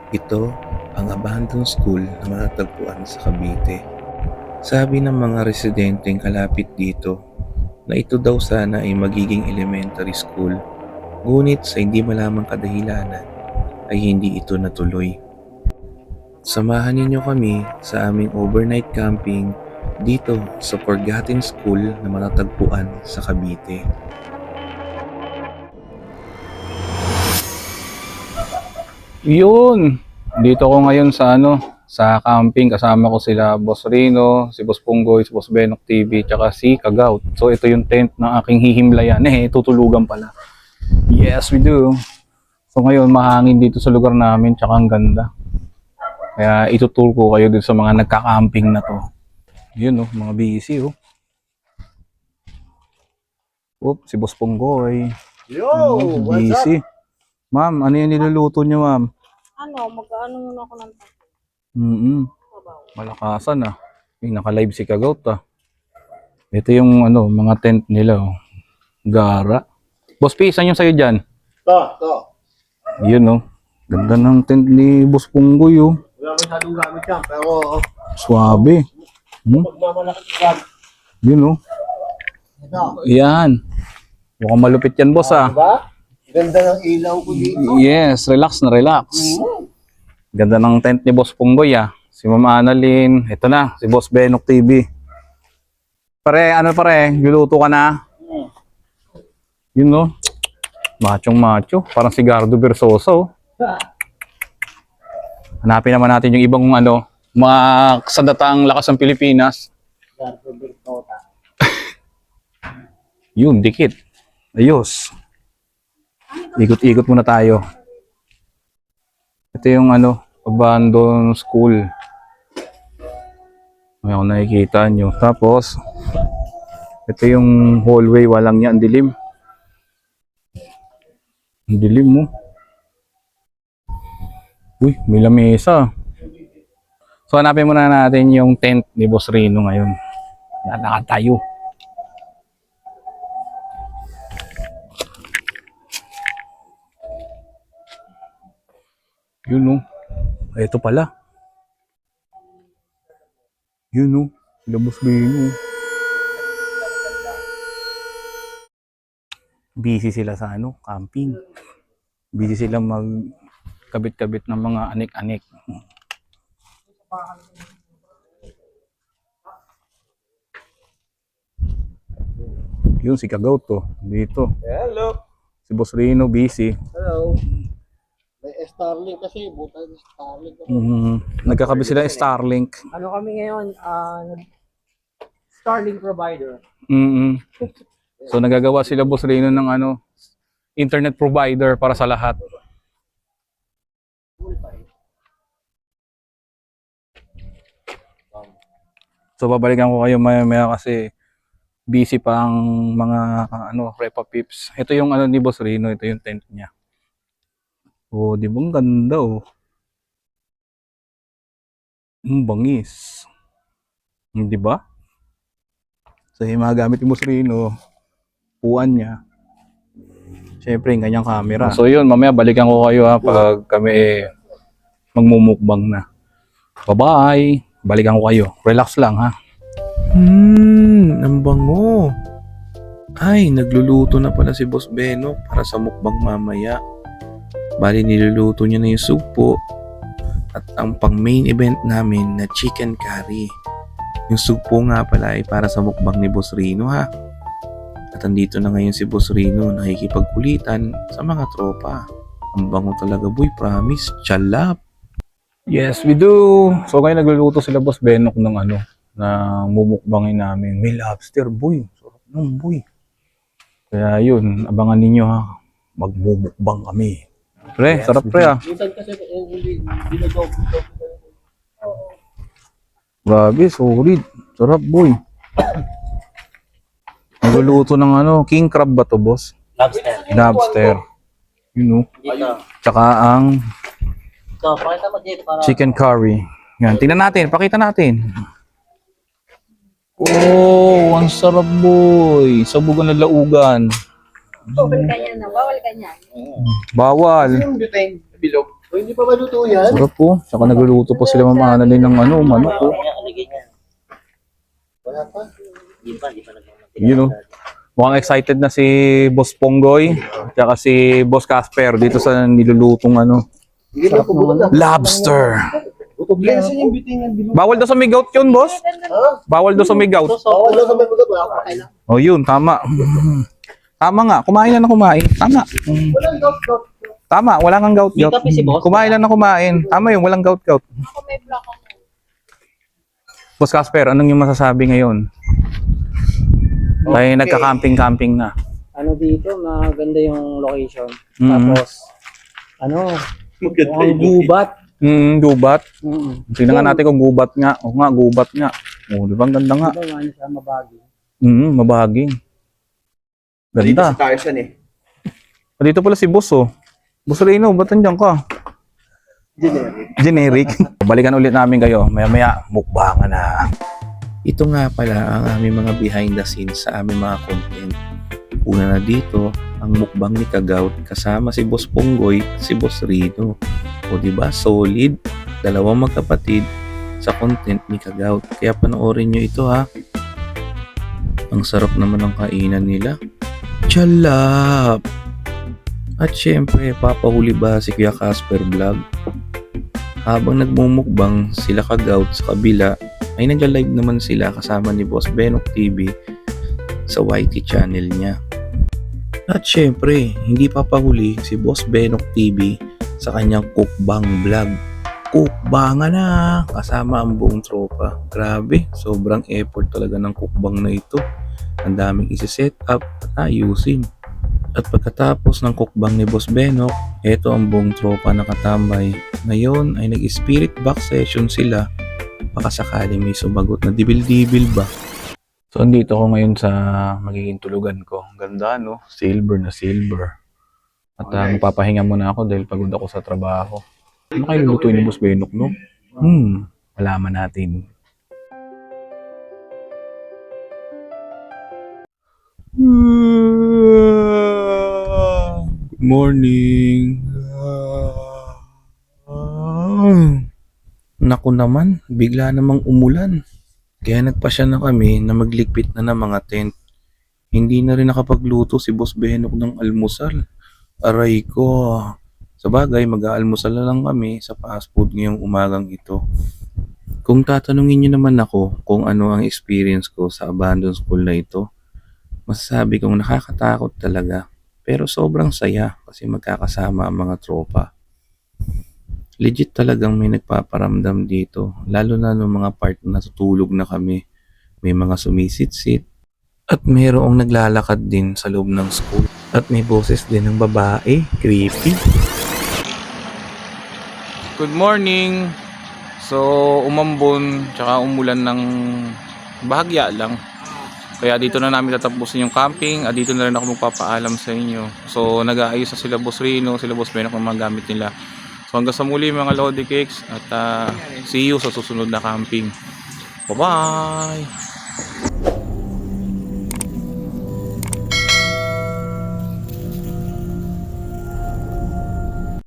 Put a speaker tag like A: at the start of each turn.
A: Ito ang abandoned school na matatagpuan sa Cavite. Sabi ng mga residenteng kalapit dito na ito daw sana ay magiging elementary school, ngunit sa hindi malamang kadahilanan ay hindi ito natuloy. Samahan ninyo kami sa aming overnight camping dito sa Forgotten School na matatagpuan sa Cavite.
B: Yun. Dito ko ngayon sa camping, kasama ko sila Boss Rino, si Boss Punggoy, si Boss Benok TV, tsaka si Kagaut. So ito yung tent ng aking hihimlayan. Tutulugan pala. Yes, we do. So ngayon mahangin dito sa lugar namin, tsaka ang ganda. Kaya ituturo ko kayo dito sa mga nagka-camping na to. Yun mga busy si Boss Punggoy.
C: Yo, what's
B: Busy.
C: up?
B: Ma'am, ano yung niluluto niyo, ma'am?
D: Mag-ano muna ako ng sabaw.
B: Malakasan naka-live si Kagaut Ito yung mga tent nila Gara. Boss P, saan yung sayo dyan?
C: To.
B: Yun Ganda ng tent ni Boss Punggoy
C: Wala masyadong gamit yan, pero
B: Swabe.
C: magmamalaki yan.
B: Yun
C: Ito.
B: Yan. Mukhang malupit yan, boss
C: Diba? Ganda ng ilaw ko dito.
B: Yes, relax na relax. Ganda ng tent ni Boss Punggoy Si Mama Annalyn. Ito na, si Boss Benok TV. Pare, luluto ka na? Yun Machong macho. Parang si Gardo Versosa Hanapin naman natin yung ibang mga sandatang lakas ng Pilipinas. Yun, dikit. Ayos. Ikot-ikot muna tayo. Ito yung abandoned school. May ako nakikita nyo. Tapos, ito yung hallway, walang niya, ang dilim. Ang dilim Uy, may lamesa. So, hanapin muna natin yung tent ni Boss Rino ngayon. Yan, nakatayo. Yun Ito pala. Yun sila Boss Rino. Busy sila sa camping. Busy sila magkabit-kabit ng mga anik-anik. Yun si Kagaut dito.
C: Hello.
B: Si Boss Rino busy.
C: Hello. May Starlink kasi, buta ng Starlink.
B: Nagkakabit sila ng Starlink.
D: Ano kami ngayon? Starlink provider.
B: So nagagawa sila Boss Rino ng internet provider para sa lahat. So babalikan ko kayo maya kasi busy pa ang mga Repa Pips. Ito yung ni Boss Rino, ito yung tent niya. Di ba ang ganda bangis. Di ba? So yung mga gamit ni Boss Rino, puan niya. Siyempre yung kanyang camera. So yun, mamaya balikan ko kayo pag kami magmumukbang na. Bye-bye! Balikan ko kayo. Relax lang
A: Ang bango. Ay, nagluluto na pala si Boss Benok para sa mukbang mamaya. Bali, niluluto niya na yung supo at ang pang main event namin na chicken curry. Yung supo nga pala ay para sa mukbang ni Boss Rino At andito na ngayon si Boss Rino nakikipagkulitan sa mga tropa. Ang bango talaga boy, promise. Chalap.
B: Yes, we do. So ngayon nagluluto sila Boss Benok ng na mumukbangin namin. May lobster boy. Sarap ng boy. Kaya yun, abangan ninyo magmumukbang kami. Pre, sarap pre
C: Minsan kasi, hindi nag-double.
B: Grabe, solid. Sarap boy. Nagluluto ng king crab ba to, boss? Lobster. Yun Tsaka ang
D: So, pakita mo dito para...
B: chicken curry. Yan, tingnan natin, pakita natin. Oh, ang sarap boy. Sabugan na laugan.
D: Bawal ka niyan.
B: Bawal.
C: Yung butane, bilog. O, hindi pa maluto yan?
B: Sarap po. Tsaka nagluluto po sila mamana din ng ano, manok po.
C: Wala pa.
D: Di pa nagmamantika.
B: Yun o. Mukhang excited na si Boss Ponggoy. Tsaka si Boss Casper dito sa nilulutong ano.
C: Hindi pa pumunta.
B: Lobster.
C: Blessing yung bitingan.
B: Bawal daw sa may gout yun, boss.
C: Ha?
B: Bawal daw sa may gout.
C: Bawal lang sa may mga wala pa kailan.
B: Oh, yun. Tama. Tama nga. Kumain lang na kumain. Tama.
C: Walang gout.
B: Tama. Wala kang gout.
D: May kape si boss.
B: Kumain lang na kumain. Tama yun. Walang gout.
E: Ako may block ako.
B: Boss Casper, anong yung masasabi ngayon? Tayo nagka-camping-camping na.
D: Ano dito, maganda yung location.
B: Mm.
D: Tapos, ano, ang gubat.
B: Gubat. Tingnan nga
D: Yan.
B: natin kung gubat nga. O nga, gubat nga. O, di ba? Ang ganda nga.
D: Diba nga siya mabagi?
B: Mabaging. Ganda.
C: Tayo siya eh.
B: Dito pala si Boss, oh. Boss Reno, ba't nandiyan ka? Generic. Balikan ulit namin kayo. Maya-maya, mukbangan na.
A: Ito nga pala ang aming mga behind the scenes sa aming mga content. Una na dito, ang mukbang ni Kagaut kasama si Boss Ponggoy at si Boss Rino. O diba, solid, dalawang magkapatid sa content ni Kagaut. Kaya panoorin nyo ito ha. Ang sarap naman ng kainan nila. Chalap! At syempre, papahuli ba si Kuya Casper Vlog? Habang nagmumukbang sila Kagaut sa kabila, ay nagla-live naman sila kasama ni Boss Benok TV sa YT channel niya. At syempre, hindi papahuli si Boss Benok TV sa kanyang cookbang vlog. Cookbangan na! Kasama ang buong tropa. Grabe, sobrang effort talaga ng cookbang na ito. Ang daming isi-set up at ayusin. At pagkatapos ng cookbang ni Boss Benok, eto ang buong tropa nakatambay. Ngayon ay nag-spirit box session sila. Baka sakali may sumagot na dibil-dibil ba?
B: So, andito ako ngayon sa magiging tulugan ko. Ang ganda, no? Silver na silver. At mapapahinga muna ako dahil pagod ako sa trabaho. Ano kayo lulutuin ni Boss Benok, no? Malaman natin. Good morning.
A: Naku naman, bigla namang umulan. Kaya nagpasya na kami na magligpit na ng mga tent. Hindi na rin nakapagluto si Boss Benok ng almusal. Aray ko. Sa bagay, mag-aalmusal na lang kami sa fast food ngayong umagang ito. Kung tatanungin niyo naman ako kung ano ang experience ko sa abandoned school na ito, masasabi kong nakakatakot talaga. Pero sobrang saya kasi magkakasama ang mga tropa. Legit talagang may nagpaparamdam dito, lalo na nung mga part na natutulog na kami. May mga sumisit-sit at mayroong naglalakad din sa loob ng school. At may boses din ng babae, creepy.
B: Good morning. So, umambon, tsaka umulan ng bahagya lang. Kaya dito na namin tatapusin yung camping at dito na rin ako magpapaalam sa inyo. So, nag-aayos na sila Boss Rino, sila Boss Benok ng mga gamit nila. So, hanggang sa muli mga Lodi Cakes at see you sa susunod na camping. Bye-bye!